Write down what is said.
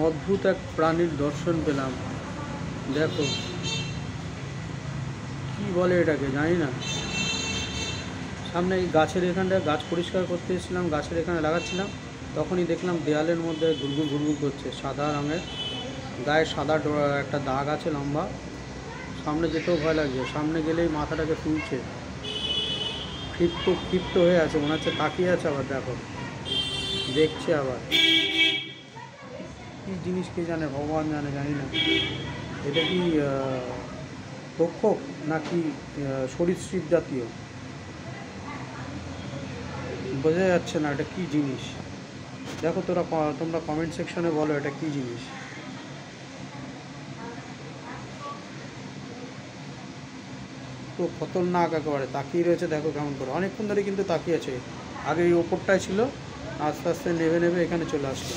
অদ্ভুত এক প্রাণীর দর্শন পেলাম। দেখো কি বলে এটাকে জানি না। সামনে এই গাছের এখানটায় গাছ পরিষ্কার করতে এসেছিলাম, গাছের এখানে লাগাচ্ছিলাম, তখনই দেখলাম দেয়ালের মধ্যে ঘুরঘুর ঘুরঘুর করছে, সাদা রঙের, গায়ে সাদা একটা দাগ আছে লম্বা। সামনে যেতেও ভয় লাগছে, সামনে গেলেই মাথাটাকে তুলছে, ক্ষিপ্ত হয়ে আছে, মনে হচ্ছে তাকিয়ে আছে। আবার দেখো দেখছে আবার, কী জিনিস কে জানে, ভগবান জানে, জানি না। এটা কি তক্ষক নাকি সরীসৃপ জাতীয়, বোঝা যাচ্ছে না এটা কী জিনিস। দেখো তোমরা কমেন্ট সেকশনে বলো এটা কী জিনিস। তো খতরনাক একেবারে, তাকিয়ে রয়েছে, দেখো কেমন করে, অনেকক্ষণ ধরে কিন্তু তাকিয়ে আছে। আগে এই ওপরটায় ছিল, আস্তে আস্তে নেবে নেবে এখানে চলে আসলো।